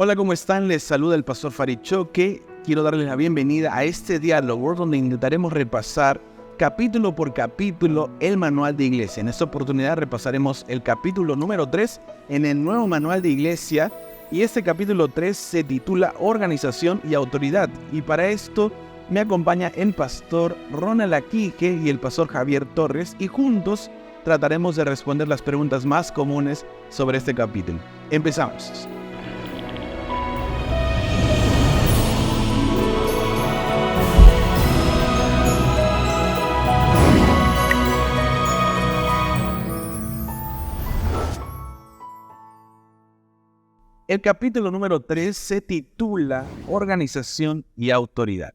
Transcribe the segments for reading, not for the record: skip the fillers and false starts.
Hola, ¿cómo están? Les saluda el pastor Farid Choque. Quiero darles la bienvenida a este diálogo donde intentaremos repasar capítulo por capítulo el manual de iglesia. En esta oportunidad repasaremos el capítulo número 3 en el nuevo manual de iglesia y este capítulo 3 se titula Organización y Autoridad. Y para esto me acompaña el pastor Ronald Aquique y el pastor Javier Torres y juntos trataremos de responder las preguntas más comunes sobre este capítulo. Empezamos. El capítulo número 3 se titula Organización y Autoridad.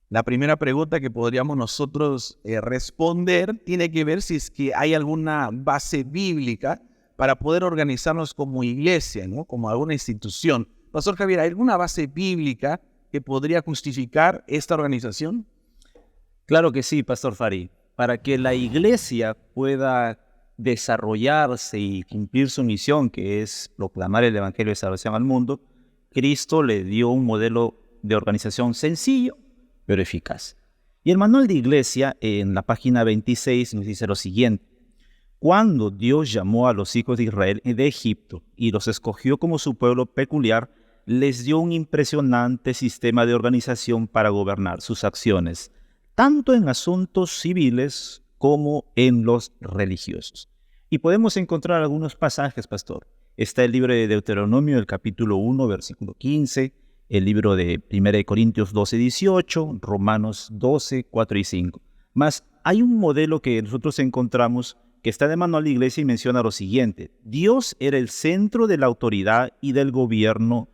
La primera pregunta que podríamos nosotros responder tiene que ver si es que hay alguna base bíblica para poder organizarnos como iglesia, ¿no? Como alguna institución. Pastor Javier, ¿hay alguna base bíblica que podría justificar esta organización? Claro que sí, Pastor Farid. Para que la iglesia pueda desarrollarse y cumplir su misión, que es proclamar el Evangelio de salvación al mundo, Cristo le dio un modelo de organización sencillo, pero eficaz. Y el manual de iglesia, en la página 26, nos dice lo siguiente: cuando Dios llamó a los hijos de Israel de Egipto y los escogió como su pueblo peculiar, les dio un impresionante sistema de organización para gobernar sus acciones, tanto en asuntos civiles como en los religiosos. Y podemos encontrar algunos pasajes, pastor. Está el libro de Deuteronomio, el capítulo 1, versículo 15, el libro de 1 Corintios 12, 18, Romanos 12, 4 y 5. Mas hay un modelo que nosotros encontramos que está en el manual de iglesia y menciona lo siguiente: Dios era el centro de la autoridad y del gobierno,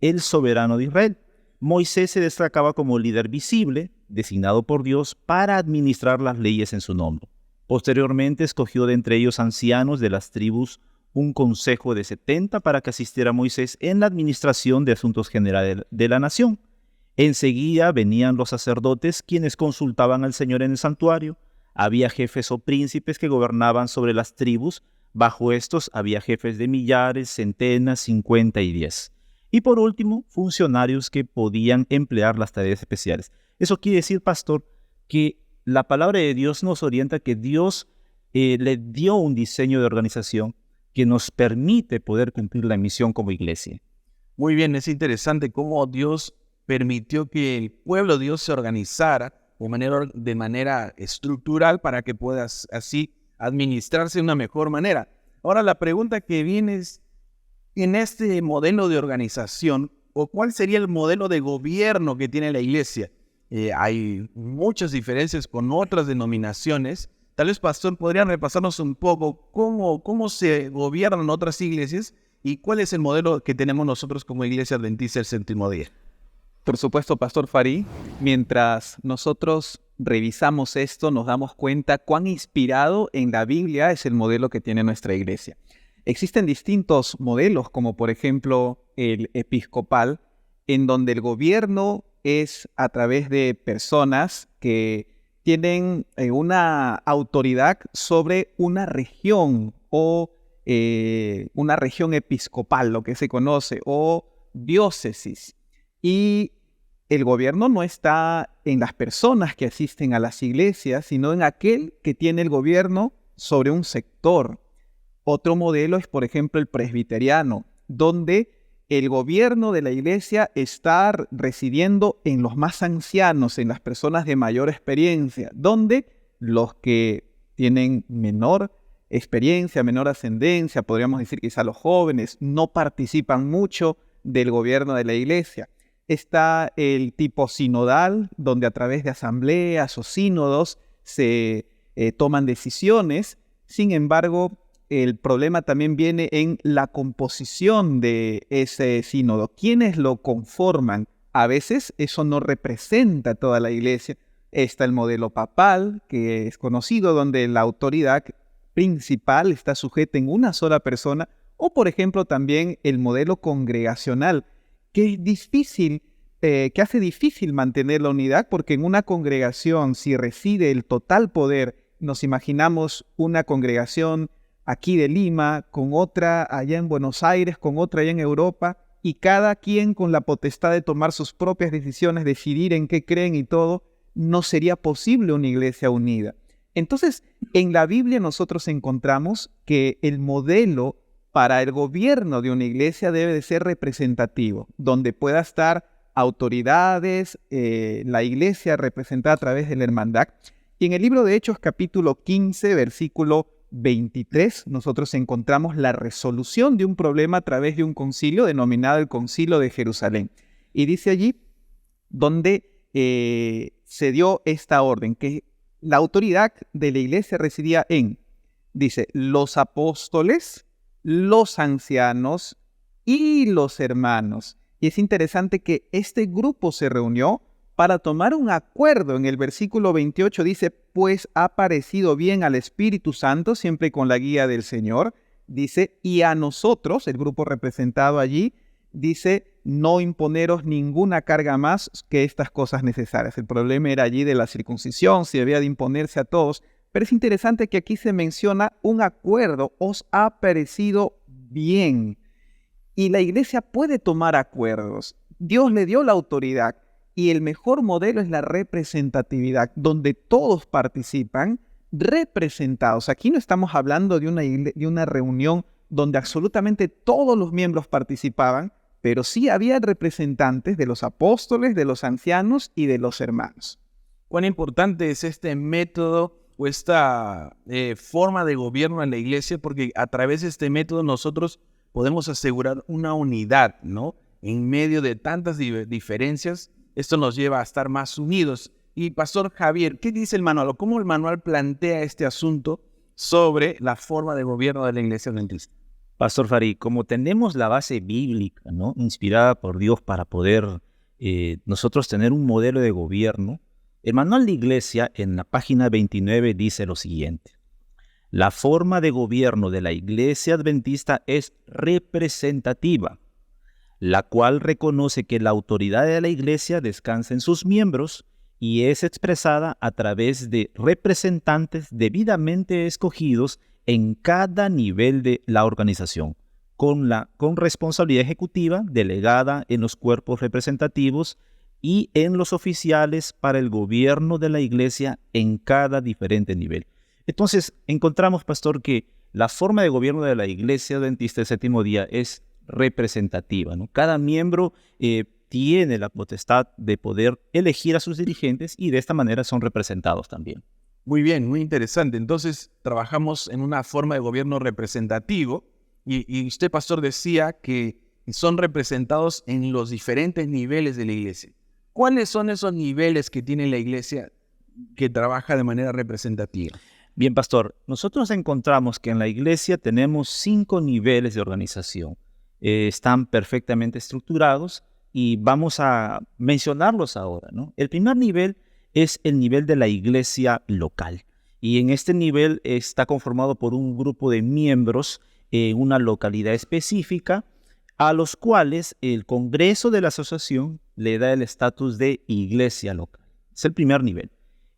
el soberano de Israel. Moisés se destacaba como líder visible, designado por Dios para administrar las leyes en su nombre. Posteriormente escogió de entre ellos ancianos de las tribus, un consejo de 70 para que asistiera a Moisés en la administración de asuntos generales de la nación. Enseguida venían los sacerdotes, quienes consultaban al Señor en el santuario. Había jefes o príncipes que gobernaban sobre las tribus. Bajo estos había jefes de millares, centenas, 50 y 10. Y por último, funcionarios que podían emplear las tareas especiales. Eso quiere decir, pastor, que la palabra de Dios nos orienta que Dios le dio un diseño de organización que nos permite poder cumplir la misión como iglesia. Muy bien, es interesante cómo Dios permitió que el pueblo de Dios se organizara de manera estructural para que pueda así administrarse de una mejor manera. Ahora la pregunta que viene es, en este modelo de organización, ¿o cuál sería el modelo de gobierno que tiene la iglesia? Hay muchas diferencias con otras denominaciones. Tal vez, pastor, podrían repasarnos un poco cómo se gobiernan otras iglesias y cuál es el modelo que tenemos nosotros como Iglesia Adventista del Séptimo Día. Por supuesto, Pastor Farid, mientras nosotros revisamos esto, nos damos cuenta cuán inspirado en la Biblia es el modelo que tiene nuestra iglesia. Existen distintos modelos, como por ejemplo el episcopal, en donde el gobierno es a través de personas que tienen una autoridad sobre una región o una región episcopal, lo que se conoce, o diócesis. Y el gobierno no está en las personas que asisten a las iglesias, sino en aquel que tiene el gobierno sobre un sector. Otro modelo es, por ejemplo, el presbiteriano, donde el gobierno de la iglesia está residiendo en los más ancianos, en las personas de mayor experiencia, donde los que tienen menor experiencia, menor ascendencia, podríamos decir quizá los jóvenes, no participan mucho del gobierno de la iglesia. Está el tipo sinodal, donde a través de asambleas o sínodos se toman decisiones. Sin embargo, el problema también viene en la composición de ese sínodo. ¿Quiénes lo conforman? A veces eso no representa a toda la iglesia. Está el modelo papal, que es conocido, donde la autoridad principal está sujeta en una sola persona. O, por ejemplo, también el modelo congregacional, que es difícil, que hace difícil mantener la unidad, porque en una congregación, si reside el total poder, nos imaginamos una congregación aquí de Lima, con otra allá en Buenos Aires, con otra allá en Europa, y cada quien con la potestad de tomar sus propias decisiones, decidir en qué creen y todo, no sería posible una iglesia unida. Entonces, en la Biblia nosotros encontramos que el modelo para el gobierno de una iglesia debe de ser representativo, donde pueda estar autoridades, la iglesia representada a través de la hermandad. Y en el libro de Hechos, capítulo 15, versículo 23, nosotros encontramos la resolución de un problema a través de un concilio denominado el Concilio de Jerusalén. Y dice allí, donde se dio esta orden, que la autoridad de la iglesia residía en, dice, los apóstoles, los ancianos y los hermanos. Y es interesante que este grupo se reunió para tomar un acuerdo. En el versículo 28 dice, pues ha parecido bien al Espíritu Santo, siempre con la guía del Señor. Dice, y a nosotros, el grupo representado allí, dice, no imponeros ninguna carga más que estas cosas necesarias. El problema era allí de la circuncisión, si debía de imponerse a todos. Pero es interesante que aquí se menciona un acuerdo, os ha parecido bien. Y la iglesia puede tomar acuerdos. Dios le dio la autoridad y el mejor modelo es la representatividad, donde todos participan representados. Aquí no estamos hablando de una reunión donde absolutamente todos los miembros participaban, pero sí había representantes de los apóstoles, de los ancianos y de los hermanos. ¿Cuán importante es este método o esta forma de gobierno en la iglesia? Porque a través de este método nosotros podemos asegurar una unidad, ¿no? En medio de tantas diferencias, esto nos lleva a estar más unidos. Y Pastor Javier, ¿qué dice el manual? ¿Cómo el manual plantea este asunto sobre la forma de gobierno de la iglesia adventista? Pastor Farid, como tenemos la base bíblica, ¿no?, inspirada por Dios para poder nosotros tener un modelo de gobierno, el manual de iglesia en la página 29 dice lo siguiente: la forma de gobierno de la iglesia adventista es representativa, la cual reconoce que la autoridad de la iglesia descansa en sus miembros y es expresada a través de representantes debidamente escogidos en cada nivel de la organización, con responsabilidad ejecutiva delegada en los cuerpos representativos y en los oficiales para el gobierno de la iglesia en cada diferente nivel. Entonces, encontramos, pastor, que la forma de gobierno de la iglesia adventista del séptimo día es representativa, ¿no? Cada miembro tiene la potestad de poder elegir a sus dirigentes y de esta manera son representados también. Muy bien, muy interesante. Entonces, trabajamos en una forma de gobierno representativo y usted, pastor, decía que son representados en los diferentes niveles de la iglesia. ¿Cuáles son esos niveles que tiene la iglesia que trabaja de manera representativa? Bien, pastor, nosotros encontramos que en la iglesia tenemos 5 niveles de organización. Están perfectamente estructurados y vamos a mencionarlos ahora, ¿no? El primer nivel es el nivel de la iglesia local. Y en este nivel está conformado por un grupo de miembros en una localidad específica, a los cuales el Congreso de la Asociación le da el estatus de iglesia local. Es el primer nivel.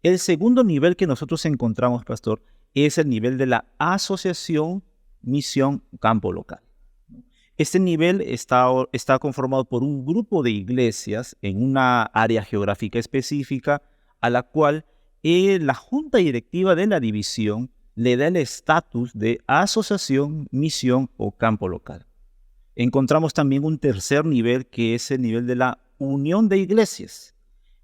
El segundo nivel que nosotros encontramos, pastor, es el nivel de la asociación, misión, campo local. Este nivel está conformado por un grupo de iglesias en una área geográfica específica a la cual la junta directiva de la división le da el estatus de asociación, misión o campo local. Encontramos también un tercer nivel que es el nivel de la unión de iglesias.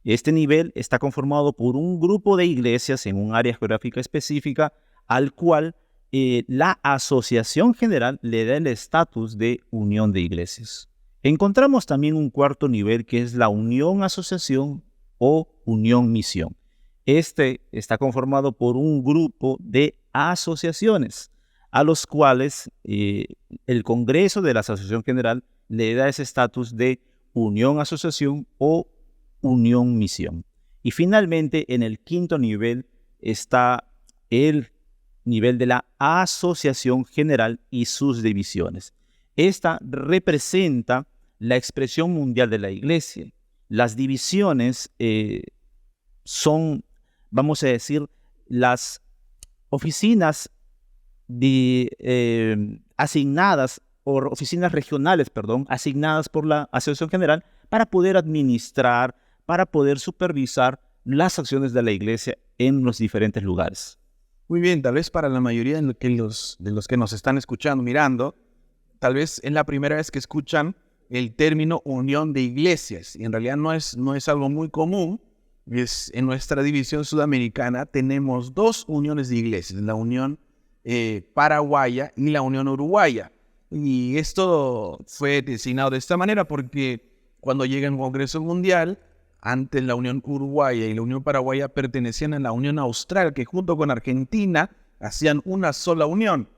Este nivel está conformado por un grupo de iglesias en un área geográfica específica al cual la asociación general le da el estatus de unión de iglesias. Encontramos también un cuarto nivel que es la unión asociación o unión misión. Este está conformado por un grupo de asociaciones a los cuales el Congreso de la Asociación General le da ese estatus de unión asociación o unión misión. Y finalmente, en el quinto nivel está el nivel de la Asociación General y sus divisiones. Esta representa la expresión mundial de la iglesia. Las divisiones son, vamos a decir, las oficinas asignadas oficinas regionales, asignadas por la Asociación General para poder administrar, para poder supervisar las acciones de la iglesia en los diferentes lugares. Muy bien, tal vez para la mayoría de los que nos están escuchando, mirando, tal vez es la primera vez que escuchan el término unión de iglesias. Y en realidad no es algo muy común. En nuestra división sudamericana tenemos dos uniones de iglesias, la unión paraguaya y la unión uruguaya. Y esto fue designado de esta manera porque cuando llega el Congreso Mundial, antes la Unión Uruguaya y la Unión Paraguaya pertenecían a la Unión Austral, que junto con Argentina hacían una sola unión.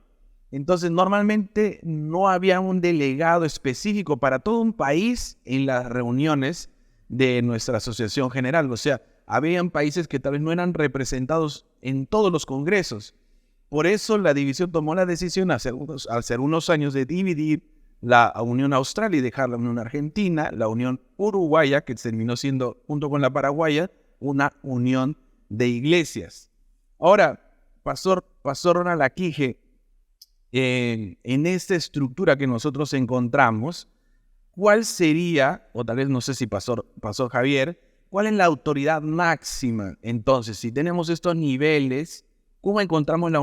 Entonces, normalmente no había un delegado específico para todo un país en las reuniones de nuestra Asociación General. O sea, habían países que tal vez no eran representados en todos los congresos. Por eso la división tomó la decisión hace unos años de dividir la Unión Austral y dejar la Unión Argentina, la Unión Uruguaya, que terminó siendo, junto con la Paraguaya, una unión de iglesias. Ahora, Pastor Ronald Aquije, en esta estructura que nosotros encontramos, ¿cuál sería, o tal vez no sé si Pastor Javier, cuál es la autoridad máxima? Entonces, si tenemos estos niveles, ¿cómo encontramos la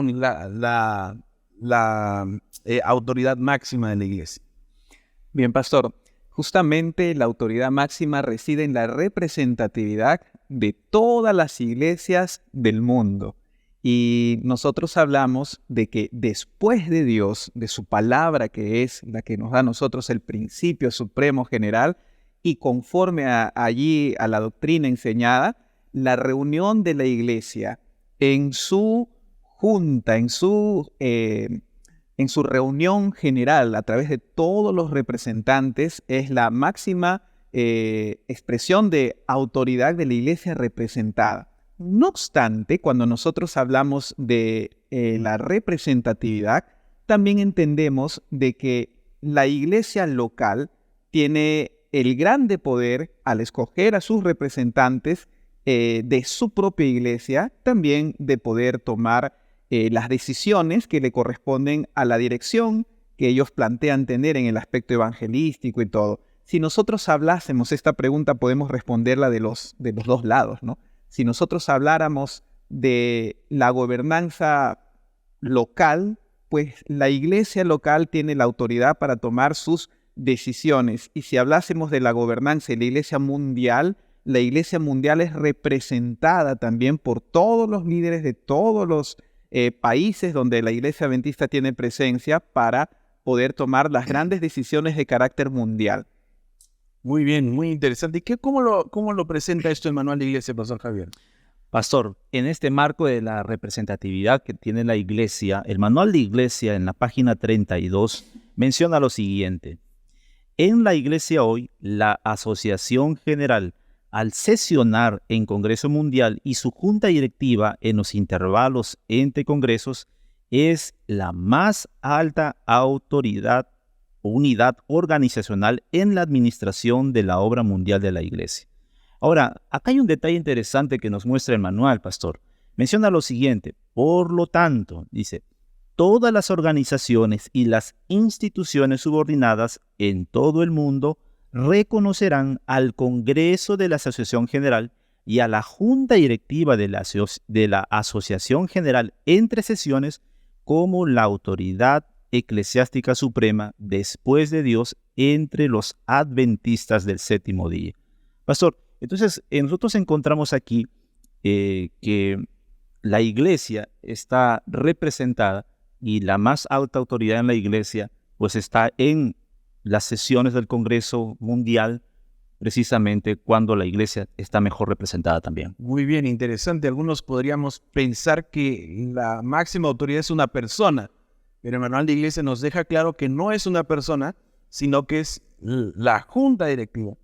autoridad máxima de la iglesia? Bien, pastor, justamente la autoridad máxima reside en la representatividad de todas las iglesias del mundo. Y nosotros hablamos de que después de Dios, de su palabra, que es la que nos da a nosotros el principio supremo general, y conforme allí a la doctrina enseñada, la reunión de la iglesia en su junta, en su reunión general, a través de todos los representantes, es la máxima expresión de autoridad de la iglesia representada. No obstante, cuando nosotros hablamos de la representatividad, también entendemos de que la iglesia local tiene el grande poder al escoger a sus representantes de su propia iglesia, también de poder tomar las decisiones que le corresponden a la dirección que ellos plantean tener en el aspecto evangelístico y todo. Si nosotros hablásemos esta pregunta, podemos responderla de los dos lados, ¿no? Si nosotros habláramos de la gobernanza local, pues la iglesia local tiene la autoridad para tomar sus decisiones. Y si hablásemos de la gobernanza de la iglesia mundial es representada también por todos los líderes de todos los países donde la iglesia adventista tiene presencia para poder tomar las grandes decisiones de carácter mundial. Muy bien, muy interesante. ¿Y cómo lo presenta esto el Manual de Iglesia, Pastor Javier? Pastor, en este marco de la representatividad que tiene la iglesia, el Manual de Iglesia en la página 32 menciona lo siguiente. En la iglesia hoy, la Asociación General, al sesionar en Congreso Mundial y su junta directiva en los intervalos entre congresos, es la más alta autoridad o unidad organizacional en la administración de la obra mundial de la iglesia. Ahora, acá hay un detalle interesante que nos muestra el manual, pastor. Menciona lo siguiente: por lo tanto, dice, todas las organizaciones y las instituciones subordinadas en todo el mundo reconocerán al Congreso de la Asociación General y a la Junta Directiva de la Asociación General entre sesiones como la autoridad eclesiástica suprema después de Dios entre los adventistas del séptimo día. Pastor, entonces nosotros encontramos aquí que la iglesia está representada y la más alta autoridad en la iglesia pues está en las sesiones del Congreso Mundial, precisamente cuando la iglesia está mejor representada también. Muy bien, interesante. Algunos podríamos pensar que la máxima autoridad es una persona, pero el Manual de Iglesia nos deja claro que no es una persona, sino que es la junta directiva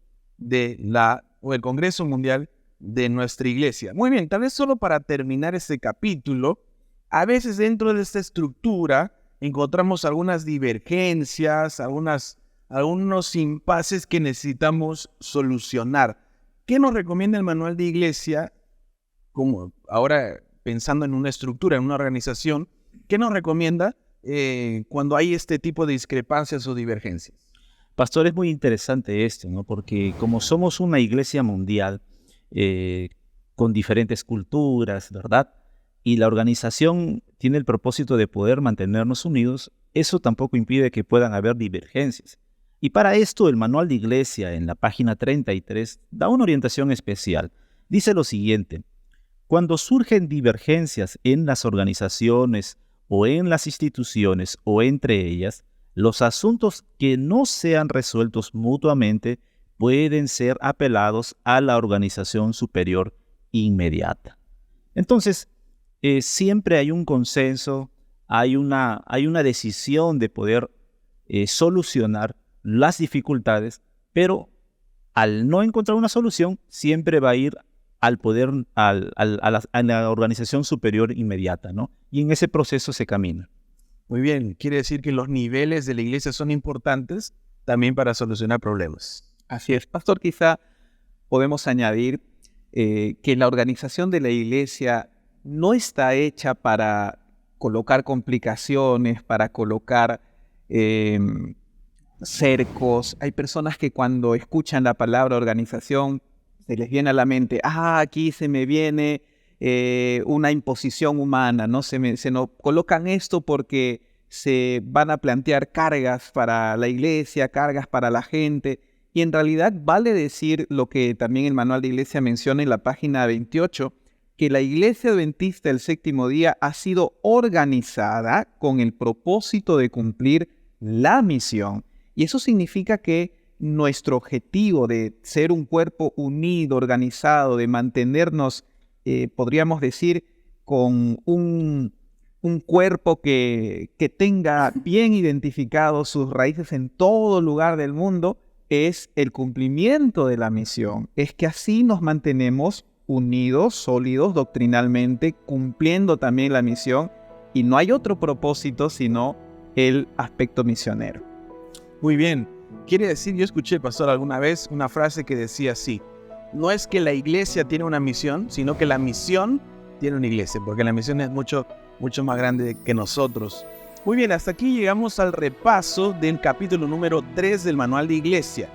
o el Congreso Mundial de nuestra iglesia. Muy bien, tal vez solo para terminar este capítulo, a veces dentro de esta estructura encontramos algunas divergencias, algunos impases que necesitamos solucionar. ¿Qué nos recomienda el Manual de Iglesia? Como ahora pensando en una estructura, en una organización, ¿qué nos recomienda cuando hay este tipo de discrepancias o divergencias? Pastor, es muy interesante esto, ¿no? Porque como somos una iglesia mundial, con diferentes culturas, ¿verdad? Y la organización tiene el propósito de poder mantenernos unidos, eso tampoco impide que puedan haber divergencias. Y para esto el manual de iglesia en la página 33 da una orientación especial. Dice lo siguiente: cuando surgen divergencias en las organizaciones o en las instituciones o entre ellas, los asuntos que no sean resueltos mutuamente pueden ser apelados a la organización superior inmediata. Entonces, siempre hay un consenso, hay una decisión de poder solucionar las dificultades, pero al no encontrar una solución, siempre va a ir al poder, a la organización superior inmediata, ¿no? Y en ese proceso se camina. Muy bien, quiere decir que los niveles de la iglesia son importantes también para solucionar problemas. Así es, pastor, quizá podemos añadir que la organización de la iglesia no está hecha para colocar complicaciones, para colocar cercos. Hay personas que cuando escuchan la palabra organización se les viene a la mente, aquí se me viene una imposición humana, ¿no? Se nos colocan esto porque se van a plantear cargas para la iglesia, cargas para la gente. Y en realidad vale decir lo que también el manual de iglesia menciona en la página 28, que la iglesia adventista del séptimo día ha sido organizada con el propósito de cumplir la misión. Y eso significa que nuestro objetivo de ser un cuerpo unido, organizado, de mantenernos, podríamos decir, con un cuerpo que tenga bien identificados sus raíces en todo lugar del mundo, es el cumplimiento de la misión. Es que así nos mantenemos unidos, sólidos doctrinalmente, cumpliendo también la misión, y no hay otro propósito sino el aspecto misionero. Muy bien. Quiere decir, yo escuché, pastor, alguna vez una frase que decía así: no es que la iglesia tiene una misión, sino que la misión tiene una iglesia, porque la misión es mucho más grande que nosotros. Muy bien, hasta aquí llegamos al repaso del capítulo número 3 del manual de iglesia.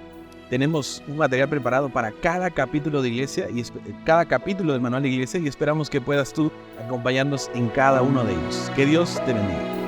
Tenemos un material preparado para cada capítulo de iglesia y cada capítulo del manual de iglesia, y esperamos que puedas tú acompañarnos en cada uno de ellos. Que Dios te bendiga.